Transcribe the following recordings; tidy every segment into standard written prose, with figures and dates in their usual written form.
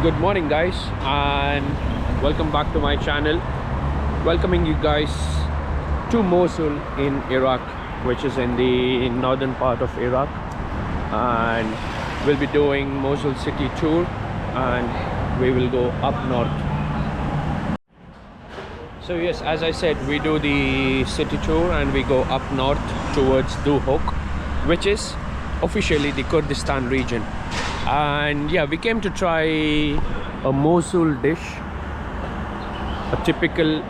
Good morning guys, and welcome back to my channel. Welcoming you guys to Mosul in Iraq, which is in the northern part of Iraq, and we'll be doing Mosul city tour, and we will go up north. So yes, as I said, we do the city tour and we go up north towards Duhok, which is officially the Kurdistan region. And yeah, we came to try a Mosul dish, a typical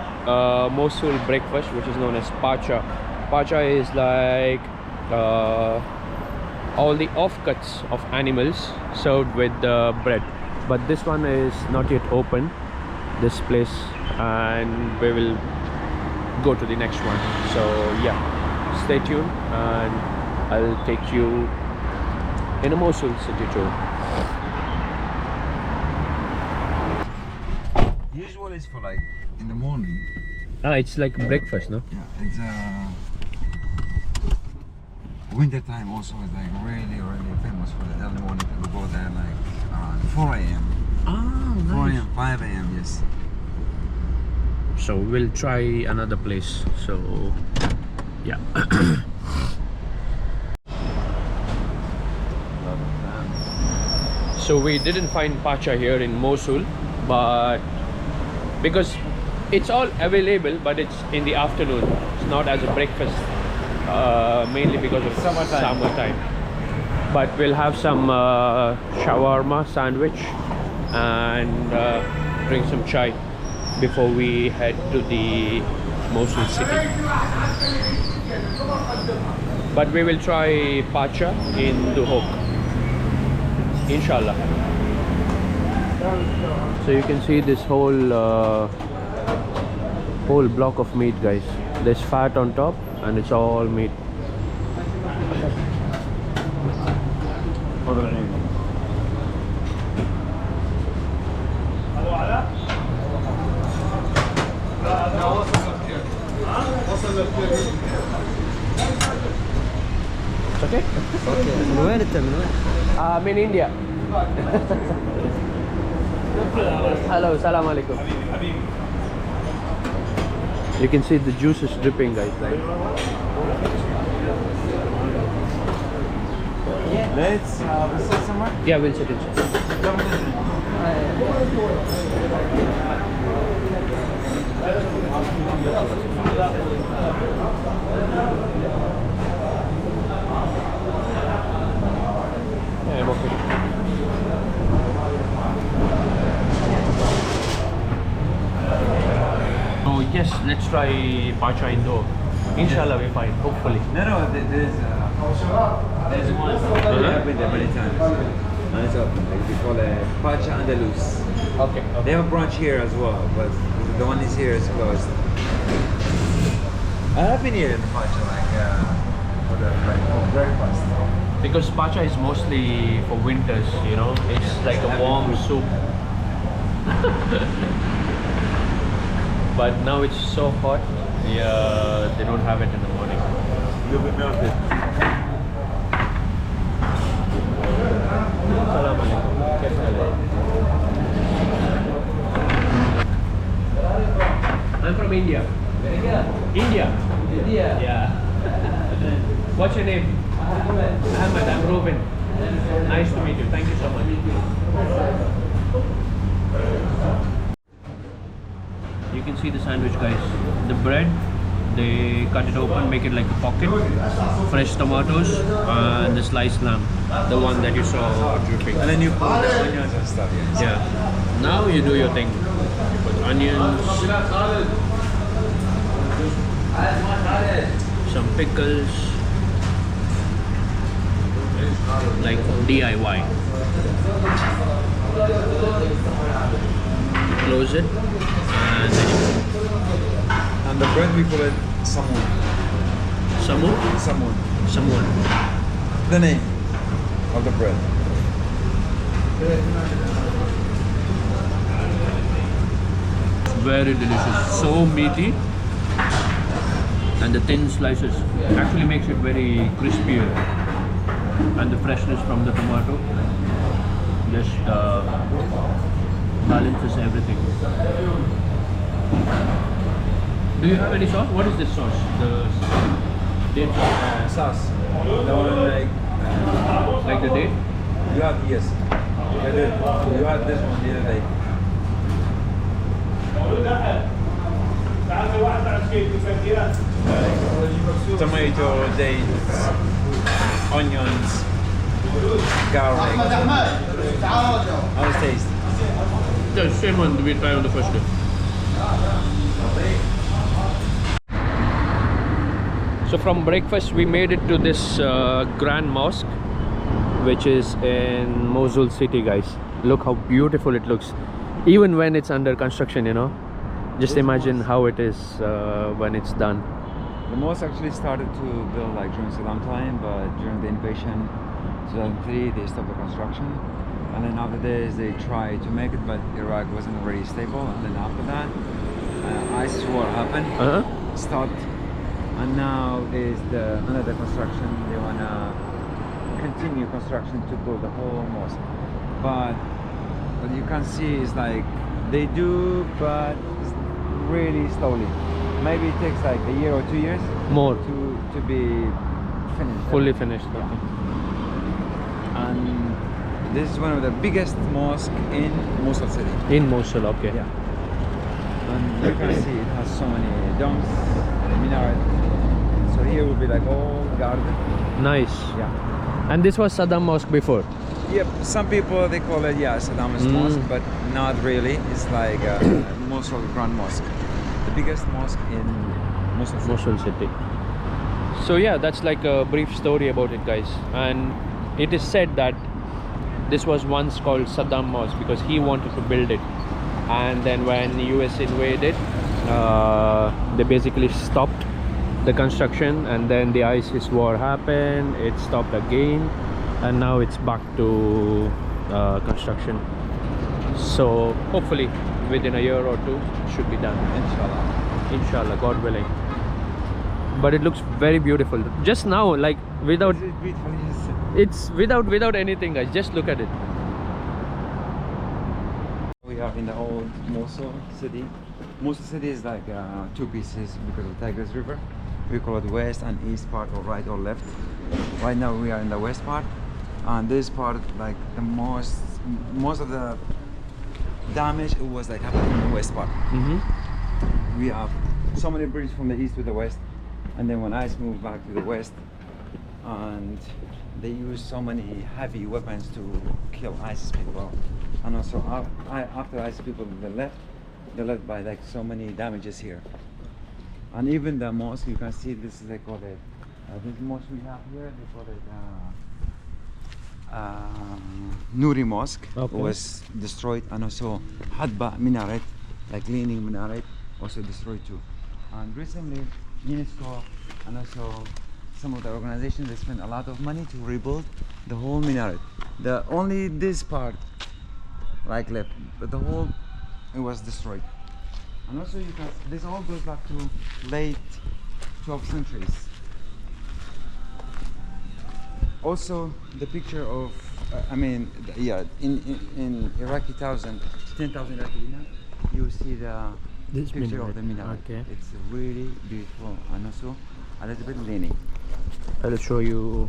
Mosul breakfast, which is known as pacha. Pacha is like all the offcuts of animals served with bread, but this one is not yet open, this place, and we will go to the next one. So yeah, stay tuned and I'll take you in a Mosul city tour. Usually it's for like in the morning. It's like breakfast, no? Yeah, it's winter time also is like really famous for the early morning. People go there like around 4 a.m. Ah, nice. 4 a.m., 5 a.m. Yes. So we'll try another place. So yeah. So we didn't find pacha here in Mosul, but because it's all available, but it's in the afternoon. It's not as a breakfast, mainly because of summertime. But we'll have some shawarma sandwich and drink some chai before we head to the Mosul city. But we will try pacha in Duhok, inshallah. So you can see this whole block of meat, guys. There's fat on top and it's all meat. It's okay? من وين انت من وين؟ من India. Hello, salam alaikum. You can see the juice is dripping, guys. Like. Let's sit somewhere. Yeah, we'll sit inside. Yeah, I'm okay. So yes, let's try pacha indoor. Inshallah, we find. Hopefully. No, there's one. I've been there many times. And it's open. Like they call it Pacha Andalus. Okay. They have a branch here as well, but the one is here is closed. I've been here in Pacha, like for breakfast. Because pacha is mostly for winters, you know. It's like a warm soup. But now it's so hot, yeah, they don't have it in the morning. A little bit melted. Salam alaikum. I'm from India. India? Yeah. What's your name? Ahmed. I'm Ruben. Nice to meet you. Thank you so much. You can see the sandwich, guys. The bread, they cut it open, make it like a pocket. Fresh tomatoes and the sliced lamb, the one that you saw dripping. And then you put the onions and stuff. Yes. Yeah. Now you do your thing. You put onions, some pickles, like DIY. Close it, and then you And the bread we call it samoon. Samoon? Samoon. Samoon. The name of the bread. Very delicious, so meaty, and the thin slices actually makes it very crispier, and the freshness from the tomato just balances everything. Do you have any sauce? What is this sauce? The date Sauce. The one like the date? you have, yes. You had this one the other day. Tomato, dates, onions, garlic. How's it taste? The same one we tried on the first day. So from breakfast we made it to this Grand Mosque, which is in Mosul city, guys. Look how beautiful it looks, even when it's under construction, you know. Just imagine how it is when it's done. The mosque actually started to build like during Saddam time, but during the invasion 2003 they stopped the construction, and then after this they tried to make it, but Iraq wasn't very stable, and then after that ISIS war happened, stopped, and now is another construction. They wanna continue construction to build the whole mosque, but what you can see is like they do, but it's really slowly. Maybe it takes like a year or 2 years More to be finished. fully finished. Yeah. Okay. And this is one of the biggest mosques in Mosul city. In Mosul, okay. Yeah. And you can see it has so many domes, minaret. So here will be like all guarded. Nice. Yeah. And this was Saddam Mosque before. Yep. Some people they call it Saddam's mosque, but not really. It's like Mosul Grand Mosque, the biggest mosque in Mosul city. Mosul city. So yeah, that's like a brief story about it, guys. And it is said that this was once called Saddam Mosque because he wanted to build it, and then when the US invaded, they basically stopped the construction, and then the ISIS war happened, it stopped again, and now it's back to construction. So hopefully within a year or two it should be done, inshallah, God willing. But it looks very beautiful just now, like without Is it beautiful? Yes. it's without anything, guys. Just look at it. We are in the old Mosul city. Mosul city is like two pieces because of Tigris river. We call it west and east part, or right or left. Right now we are in the west part, and this part, like the most of the damage it was like happening in the west part. We have so many bridges from the east to the west, and then when ICE moved back to the west, and they used so many heavy weapons to kill ISIS people, and also after ISIS people they left by like so many damages here. And even the mosque, you can see this, they call it this mosque we have here, they call it Nuri Mosque. Okay. Was destroyed, and also Hadba Minaret, like leaning minaret, also destroyed too. And recently UNESCO and also some of the organizations, they spent a lot of money to rebuild the whole minaret. The only this part like left, but the whole it was destroyed. And also you can, this all goes back to late 12th centuries. Also the picture of in Iraqi 10,000 Iraqi dinar, you see This picture minaret. of the minaret. Okay. It's really beautiful and also a little bit leaning. I'll show you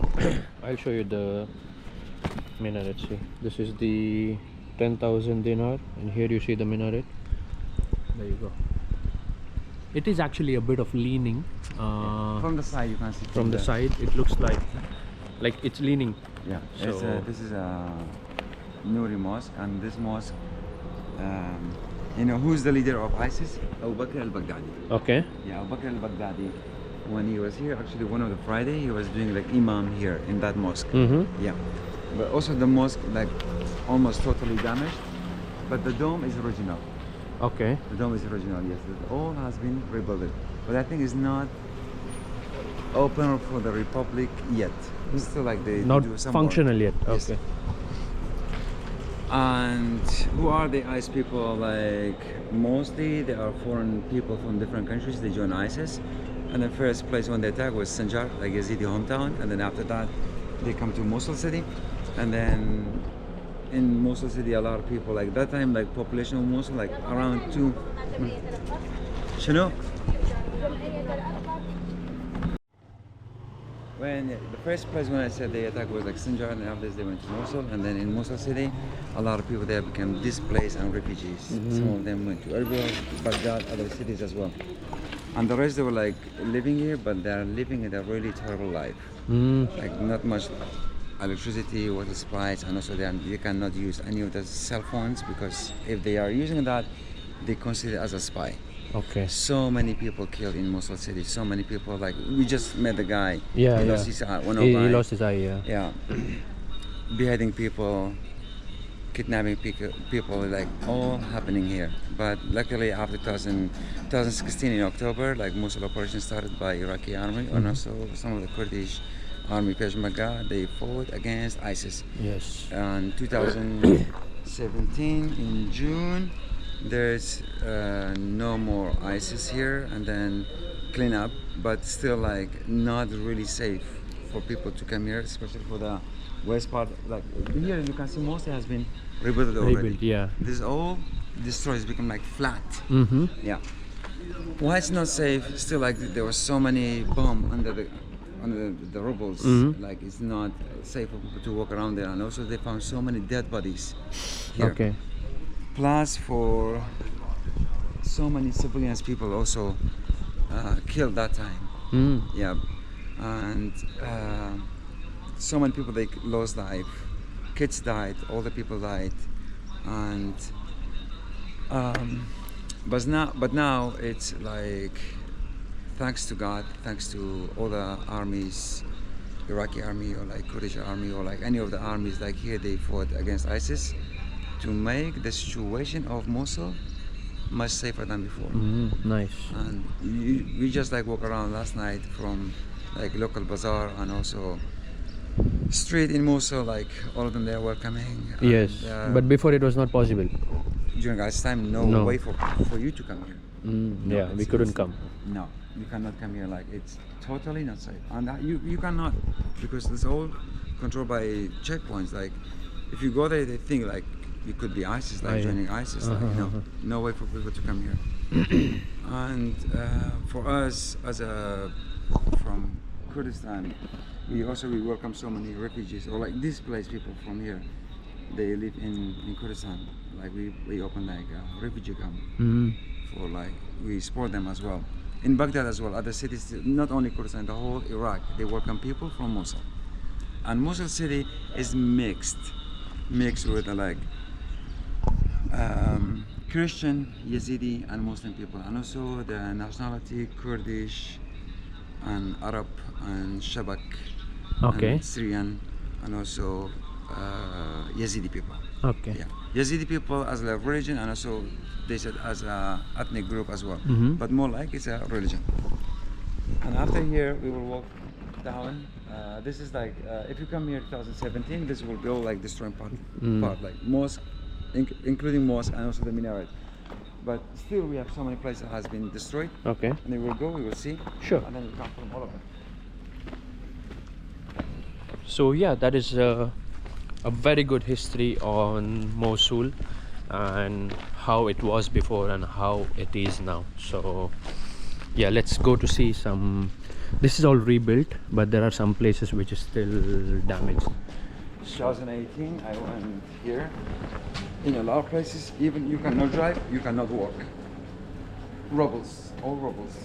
I'll show you the minaret. See, this is the 10,000 dinar, and here you see the minaret. There you go. It is actually a bit of leaning From the side you can see. from the side. It looks like it's leaning. Yeah. So- This is a Nuri Mosque, and this mosque, you know who's the leader of ISIS? Abu Bakr al-Baghdadi. Okay. Yeah, Abu Bakr al-Baghdadi. When he was here, actually one of the Friday, he was doing like imam here in that mosque. Yeah. But also the mosque like almost totally damaged, but the dome is original. Okay. The dome is original, yes. It all has been rebuilt, but I think it's not open for the Republic yet. It's still like they Not do some functional work. yet. Yes. Okay. And who are the ISIS people? Like mostly they are foreign people from different countries. They join ISIS, and the first place when they attack was Sanjar, like Yazidi hometown, and then after that they come to Mosul city, and then in Mosul city, a lot of people like that time, like population of Mosul, like around 2. شنو? When the first place when I said the attack was like Sinjar, and after this they went to Mosul, and then in Mosul city, a lot of people there became displaced and refugees. Some of them went to Erbil, Baghdad, other cities as well. And the rest they were like living here, but they're living in a really terrible life. Like not much electricity, water supplies, and also they cannot use any of the cell phones because if they are using that, they consider it as a spy. Okay. So many people killed in Mosul city. So many people, like we just met the guy. Yeah, he yeah. lost his eye. He lost his eye. Yeah. Yeah. Beheading people, kidnapping people, like all happening here. But luckily, after 2016 in October, like Mosul operation started by Iraqi army, and also some of the Kurdish army, Peshmerga, they fought against ISIS. Yes. And 2017 in June. There's no more ISIS here, and then clean up, but still like not really safe for people to come here, especially for the west part. Like here you can see mostly has been rebuilt already. Rebuilt, yeah. This all destroyed, it's become like flat. Yeah. Why it's not safe? Still, like there were so many bombs under the rubbles. Like it's not safe for people to walk around there, and also they found so many dead bodies here. Okay. Plus, for so many civilians, people also killed that time. Yeah, and so many people they lost life. Kids died. All the people died, and but now it's like thanks to God, thanks to all the armies, Iraqi army or like Kurdish army or like any of the armies like here they fought against ISIS to make the situation of Mosul much safer than before. Nice. And we just like walk around last night from like local bazaar and also street in Mosul, like all of them they are welcoming. Yes, and, but before it was not possible. During guys' time, no way for you to come here. No, Yeah, we couldn't come. No, you cannot come here. Like it's totally not safe, and you cannot because it's all controlled by checkpoints. Like if you go there, they think like you could be ISIS, like joining ISIS. Like, no way for people to come here. And for us, from Kurdistan, we welcome so many refugees or like displaced people from here. They live in Kurdistan. Like we open like a refugee camp for like we support them as well. In Baghdad as well, other cities, not only Kurdistan, the whole Iraq, they welcome people from Mosul. And Mosul city is mixed with like Christian, Yazidi, and Muslim people, and also the nationality Kurdish and Arab and Shabak, and Syrian, and also Yazidi people. Okay. Yeah, Yazidi people as a religion, and also they said as a ethnic group as well, but more like it's a religion. And after here, we will walk down. This is like if you come here 2017, this will be all like destroying part like mosque, including mosque and also the minaret. But still, we have so many places that has been destroyed. Okay. And we will go, we will see. Sure. And then we come from all of them. So yeah, that is a very good history on Mosul and how it was before and how it is now. So yeah, let's go to see some. This is all rebuilt, but there are some places which is still damaged. 2018, I went here. In a lot of places, even you cannot drive, you cannot walk. Rubbles, all rubbles.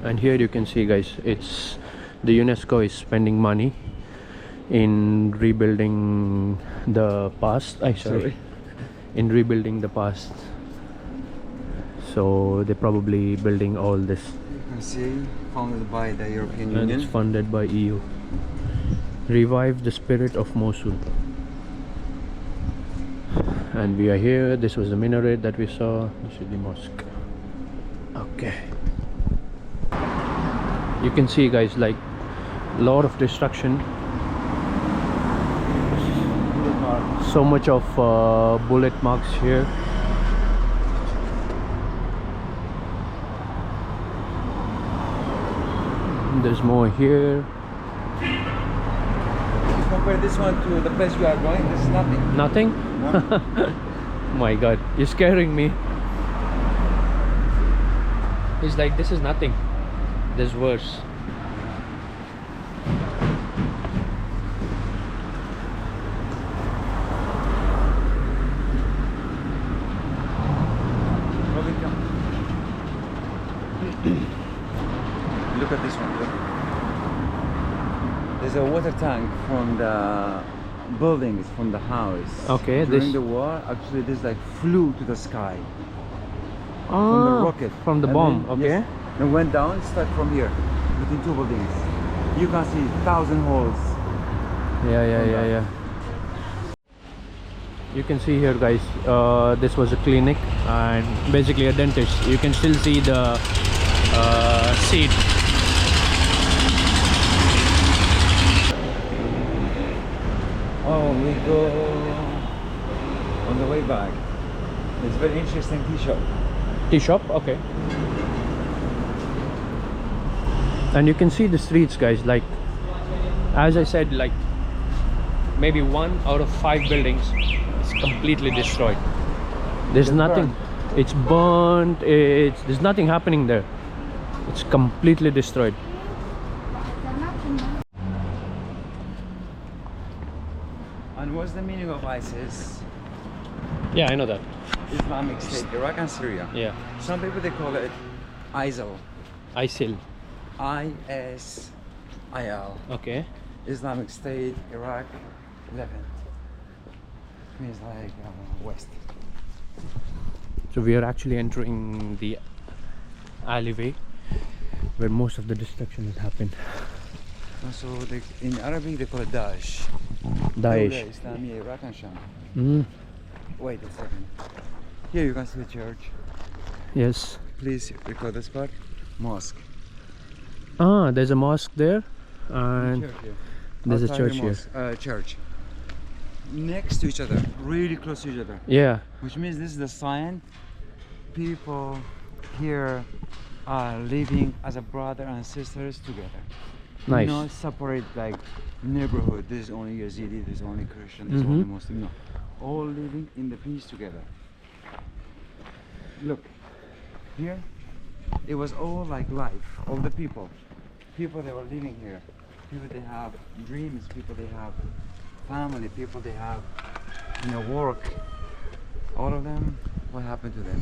And here you can see, guys, it's the UNESCO is spending money in rebuilding the past. In rebuilding the past. So they're probably building all this. You can see, funded by the European And Union. it's funded by EU. Revive the spirit of Mosul. And we are here. This was the minaret that we saw. This is the mosque. Okay. You can see, guys, like a lot of destruction. So much of bullet marks here. There's more here. compare this one to the place we are going, this is nothing. Nothing? No? My god, you're scaring me. He's like, this is nothing. There's worse. Robin, come. Look at this one. Look. There's a water tank from the buildings, from the house. Okay, During this- the war, actually, this like flew to the sky Oh, from the rocket. From the And bomb, then, okay. yes, and went down, start from here, between two buildings. You can see 1,000 holes. Yeah, yeah, From yeah, that. yeah. You can see here, guys, this was a clinic and basically a dentist. You can still see the seat. Oh, we go on the way back. It's very interesting tea shop. Tea shop, okay. And you can see the streets, guys, like as I said, like maybe 1 out of 5 buildings is completely destroyed. There's It's nothing. burnt. It's burnt. There's nothing happening there. It's completely destroyed. And what's the meaning of ISIS? Yeah, I know that. Islamic State, Iraq and Syria. Yeah, Some people they call it ISIL. ISIL. ISIL. Okay. Islamic State, Iraq, Levant. Means like West. So we are actually entering the alleyway where most of the destruction has happened. And so they, in Arabic they call it Daesh. Daesh. Dawla Islamiyya, Iraq and Sham. Mm. Wait a second. Here you can see the church. Yes. Please record this part. Mosque. Ah, there's a mosque there, and Church here. there's a Outside church the here. mosque, church. Next to each other, really close to each other. Yeah. Which means this is the sign. People here are living as a brother and sisters together. Nice. Not separate like neighborhood. This is only Yazidi, this is only Christian, this is only Muslim. No. All living in the peace together. Look, here, it was all like life. All the people they were living here. People they have dreams. People they have family. People they have, work. All of them, what happened to them?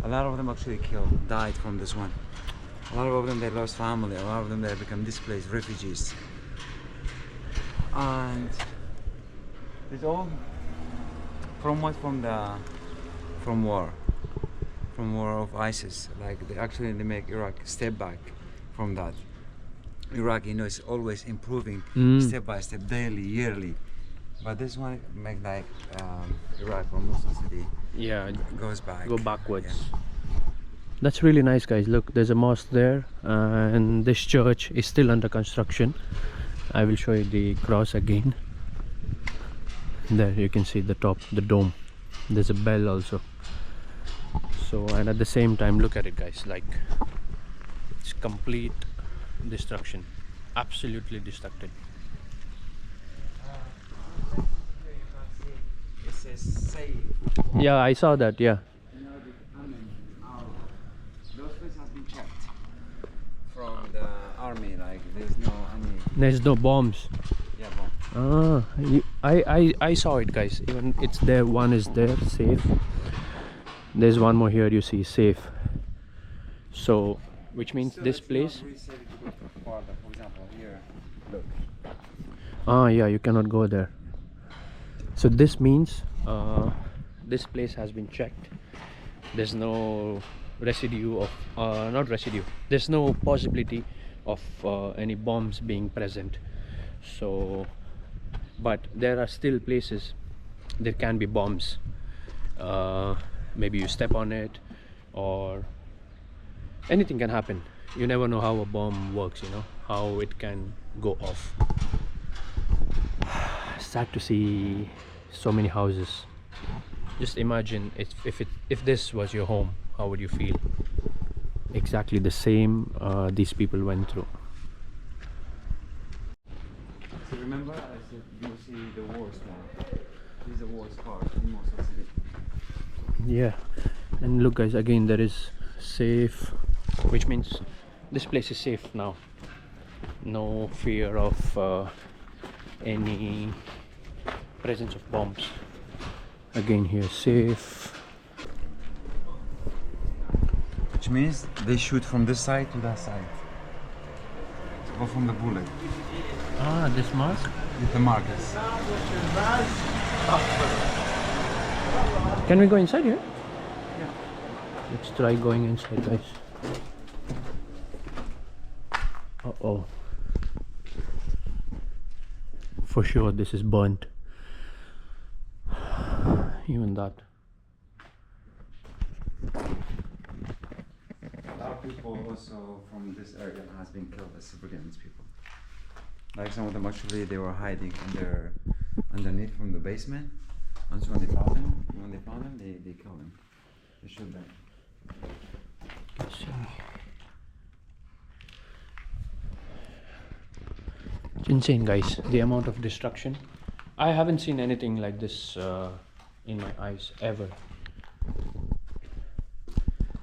A lot of them actually killed, died from this one. A lot of them they lost family. A lot of them they become displaced, refugees. And it's all from what? From war of ISIS. Like they make Iraq step back from that. Iraq, is always improving step by step, daily, yearly. But this one make like Iraq or Mosul city Yeah. goes back. Go backwards. Yeah. That's really nice, guys. Look, there's a mosque there, and this church is still under construction. I will show you the cross again. There you can see the top, the dome. There's a bell also. So, and at the same time, look at it, guys, like it's complete destruction, absolutely destructed. It says save. Yeah, I saw that. Yeah. Those places have been checked from the army. Like there's no any. There's no bombs. Yeah, bomb. I saw it, guys. Even it's there. One is there, safe. There's one more here. You see, safe. So, which means So this it's place. not really safe to go farther. For example, here. Look. Ah, yeah, you cannot go there. So this means this place has been checked. There's no residue of not residue. There's no possibility of any bombs being present. So, but there are still places there can be bombs. Maybe you step on it, or anything can happen. You never know how a bomb works. How it can go off. Sad to see so many houses. Just imagine if this was your home, how would you feel? Exactly the same these people went through. So remember, I said you see the worst one. This is the worst part in Mosul city. Yeah, and look guys, again there is safe, which means this place is safe now. No fear of any presence of bombs. Again here, safe. Which means they shoot from this side to that side. Or from the bullet. Ah, this mark? With the markers. Can we go inside here? Yeah. Let's try going inside, guys. Uh-oh. For sure this is burnt. Even that. A lot of people also from this area has been killed as civilians people. Like some of them actually they were hiding underneath from the basement. And so when they found them, they killed them. They shoot them. Let's see. It's insane, guys, the amount of destruction. I haven't seen anything like this in my eyes ever.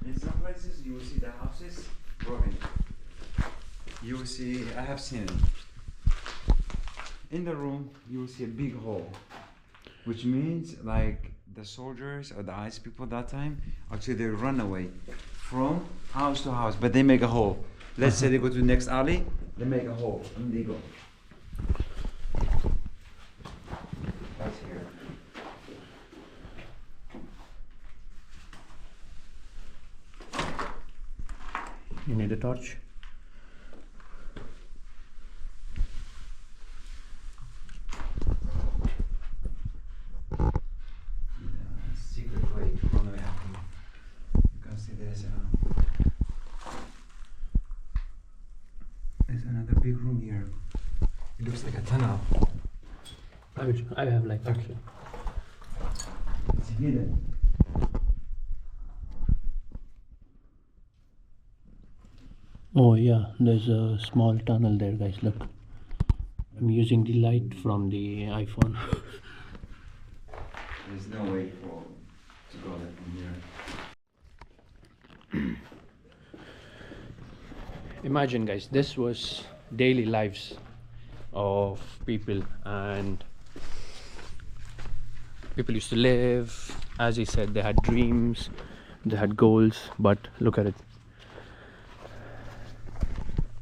In some places you will see the houses broken. You will see, I have seen it. In the room you will see a big hole, which means like the soldiers or the ICE people that time, actually they run away from house to house, but they make a hole. Let's say they go to the next alley, they make a hole and they go. That's here. You need a torch? Secret way to run away. You can see there's another big room here. It looks like a tunnel. I have like actually. It's hidden. Oh yeah, there's a small tunnel there, guys. Look, I'm using the light from the iPhone. There's no way to go there from here. Imagine, guys, this was daily lives of people, and people used to live, as he said, they had dreams, they had goals, but look at it.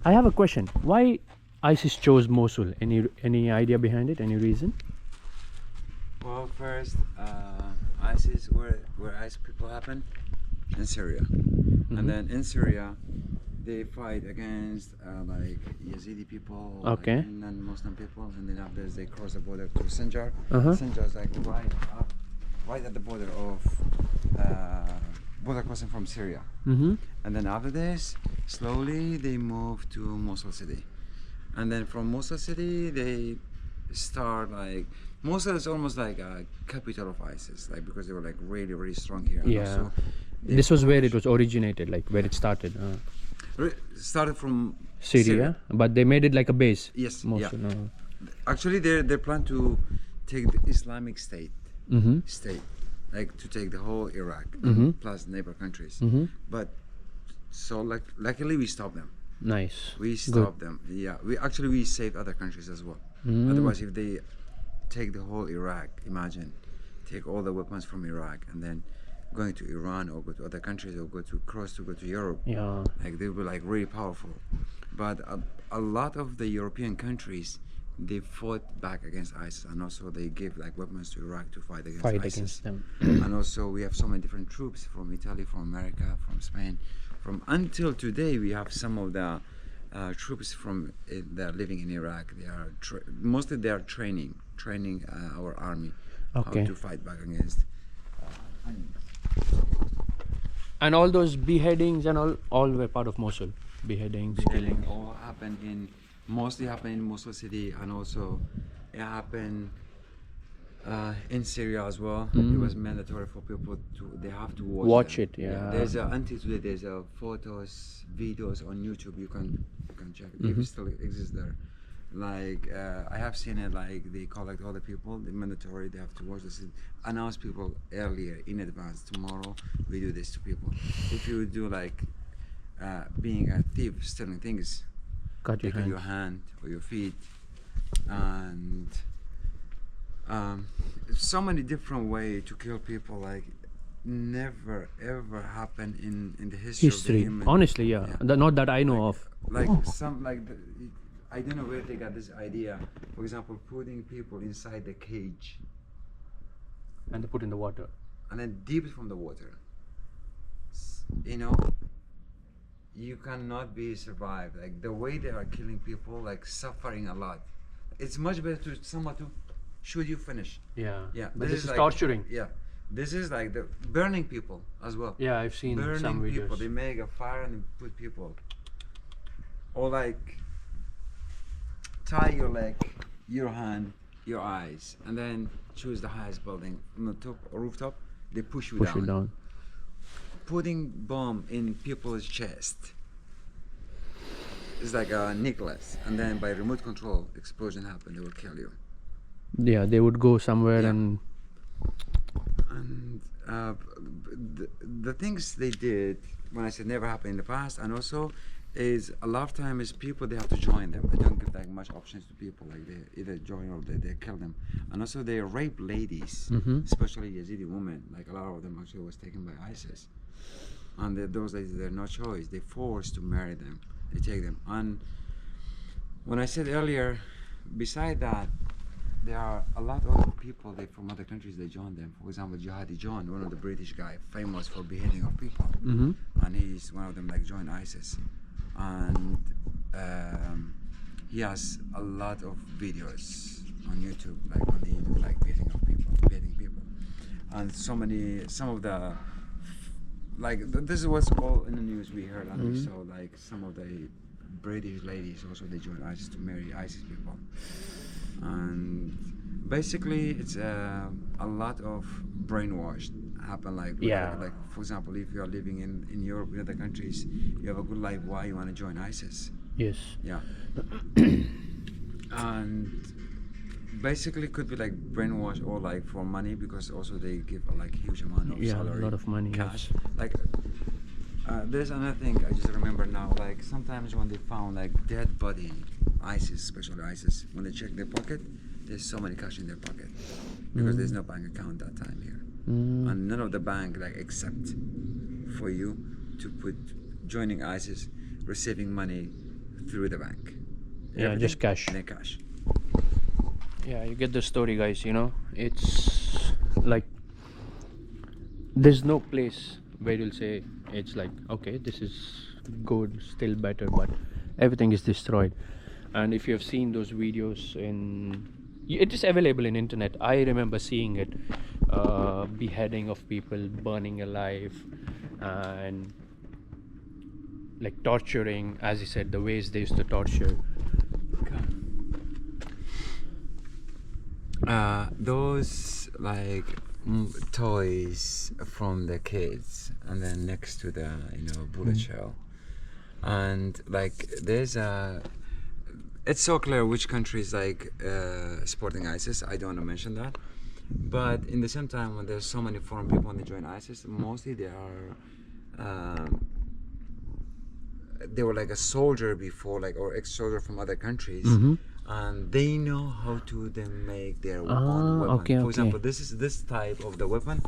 I have a question. Why ISIS chose Mosul? Any idea behind it? Any reason? Well, first, ISIS, where ISIS people happen? In Syria. And then in Syria, they fight against like Yazidi people, Okay. like non-Muslim people, and then after they cross the border to Sinjar. Uh-huh. Sinjar is like right at the border of border crossing from Syria. Mm-hmm. And then after this, slowly they move to Mosul city, and then from Mosul city they start like Mosul is almost like a capital of ISIS, like because they were like really really strong here. And Yeah. also This was where it was originated, like where it started. started from Syria, but they made it like a base. Yes, Mosul. yeah. Actually, they plan to take the Islamic State, like to take the whole Iraq plus neighbor countries. But so like luckily we stopped them. Nice. We stopped them. Yeah, we saved other countries as well. Otherwise, if they take the whole Iraq, imagine take all the weapons from Iraq and then going to Iran or go to other countries or go to Europe. Yeah. Like they were like really powerful. But a lot of the European countries, they fought back against ISIS, and also they gave like weapons to Iraq to fight against ISIS. Against them. And also we have so many different troops from Italy, from America, from Spain. From until today, we have some of the troops from that are living in Iraq. They are mostly they are training our army how to fight back against. And all those beheadings and all were part of Mosul. Beheadings, killing. All mostly happened in Mosul city, and also it happened in Syria as well. It was mandatory for people they have to watch it. Yeah. There's until today there's photos, videos on YouTube. You can check if it still exists there. Like I have seen it, like they collect all the people, the mandatory, they have to watch this, announce people earlier in advance. Tomorrow we do this to people. If you do like being a thief, stealing things, Cut your take out hand. your hand or your feet, and so many different way to kill people, like never ever happened in the history of the History. human. Honestly, yeah. Not that I know of. Like some like I don't know where they got this idea. For example, putting people inside the cage And they put in the water. and then deep from the water. You know, you cannot be survived. Like the way they are killing people, like suffering a lot. It's much better to someone to should you finish. Yeah. Yeah, But this is like, torturing. Yeah, this is like the burning people as well. Yeah, I've seen Burning some videos. people. They make a fire and put people. Or like tie your leg, your hand, your eyes, and then choose the highest building on the top rooftop. They push you Push down. you down. Putting bomb in people's chest. It's like a necklace, and then by remote control, explosion happen. They will kill you. Yeah, they would go somewhere Yeah. and And the things they did, when I said never happened in the past, and also is a lot of time is people, they have to join them. They don't give like much options to people, like they either join or they kill them. And also they rape ladies, especially Yazidi women. Like a lot of them actually was taken by ISIS, and those ladies, they have no choice. They forced to marry them. They take them. And when I said earlier, beside that, there are a lot of other people from other countries, they join them. For example, Jihadi John, one of the British guy, famous for beheading of people, and he's one of them, like joined ISIS, and he has a lot of videos on YouTube, like on YouTube, like beheading people, and some of the this is what's all in the news we heard, and we saw like some of the British ladies also, they joined ISIS to marry ISIS people. And basically it's a lot of brainwash happen, like like for example, if you are living in Europe, in other countries, you have a good life, why you want to join ISIS? yes. Yeah. And basically could be like brainwash or like for money, because also they give a like huge amount of salary, a lot of money. cash. Yes. Like there's another thing I just remember now, like sometimes when they found like dead body, ISIS, especially ISIS, when they check their pocket, there's so many cash in their pocket, because there's no bank account that time here, and none of the bank like accept for you to put joining ISIS, receiving money through the bank. Yeah, just cash. Yeah, cash. Yeah, you get the story, guys. You know, it's like there's no place where you'll say it's like, okay, this is good, still better, but everything is destroyed. And if you have seen those videos it is available in internet. I remember seeing it, beheading of people, burning alive, and like torturing, as you said, the ways they used to torture. Those like toys from the kids, and then next to the bullet shell, and like there's it's so clear which country is like supporting ISIS. I don't want to mention that, but in the same time, when there's so many foreign people when they join ISIS, mostly they were like a soldier before, like, or ex-soldier from other countries. And they know how to then make their own weapon. Okay, For example, this type of the weapon,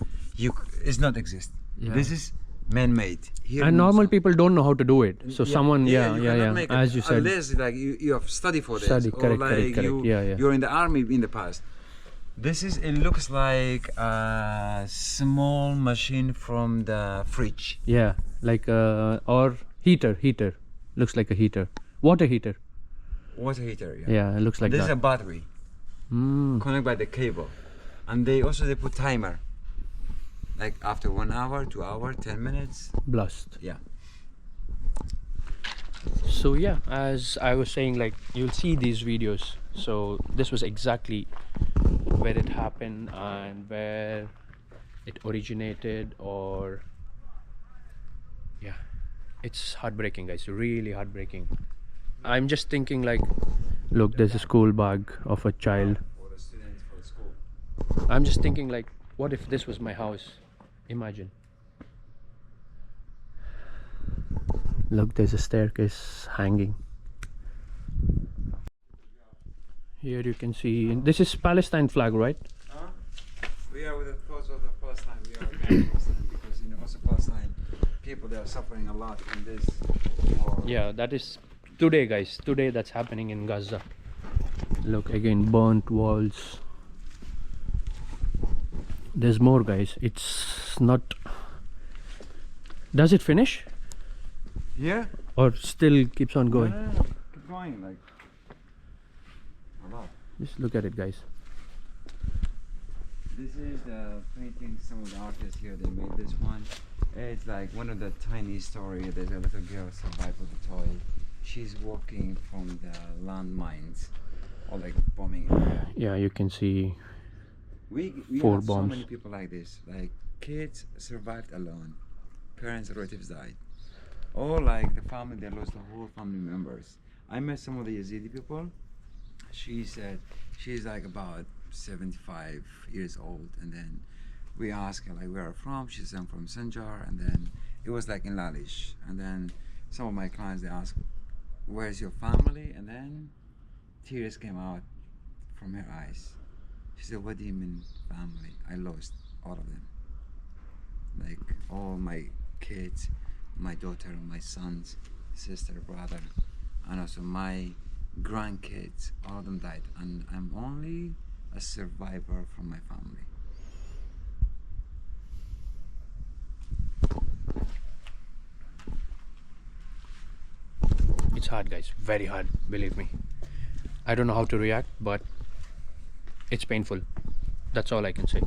is not exist. This is man-made. Here And in normal Mosul. people don't know how to do it. So someone, you cannot make it as you said. unless like you have studied for this, Study, or correct, like correct. Yeah. you're in the army in the past. It looks like a small machine from the fridge. Yeah, like or heater. Looks like a heater. Water heater. Water heater. Yeah, it looks like This is that. a battery connected by the cable, and they put timer. Like after 1 hour, 2 hour, 10 minutes. Blast. Yeah. So yeah, as I was saying, like you'll see these videos. So this was exactly where it happened and where it originated, or it's heartbreaking, guys, really heartbreaking. I'm just thinking, like, Look, there's a school bag of a child. For the students for the school. I'm just thinking, like, what if this was my house? Imagine. Look, there's a staircase hanging. Here you can see, this is Palestine flag, right? Huh? We are with the cause of the Palestine. We are against Palestine because also Palestine people, they are suffering a lot in this war. Yeah, that is today, guys. Today that's happening in Gaza. Look, again, burnt walls. There's more, guys. It's not... Does it finish? Yeah. Or still keeps on going? No. Keep going, like a lot. Just look at it, guys. This is the painting. Some of the artists here, they made this one. It's like one of the tiny story. There's a little girl survived with a toy. She's walking from the landmines or like bombing area. Yeah, you can see We 4 have so bombs. many people like this. Like kids survived alone. Parents, relatives died. Or like the family, they lost the whole family members. I met some of the Yazidi people. She said she's like about 75 years old, and then we asked her like where are you from. She said I'm from Sanjar, and then it was like in Lalish. And then some of my clients, they asked where's your family, and then tears came out from her eyes. She said, what do you mean family? I lost all of them, like all my kids, my daughter, my sons, sister, brother, and also my grandkids. All of them died, and I'm only a survivor from my family. It's hard, guys. Very hard, believe me. I don't know how to react, but it's painful. That's all I can say.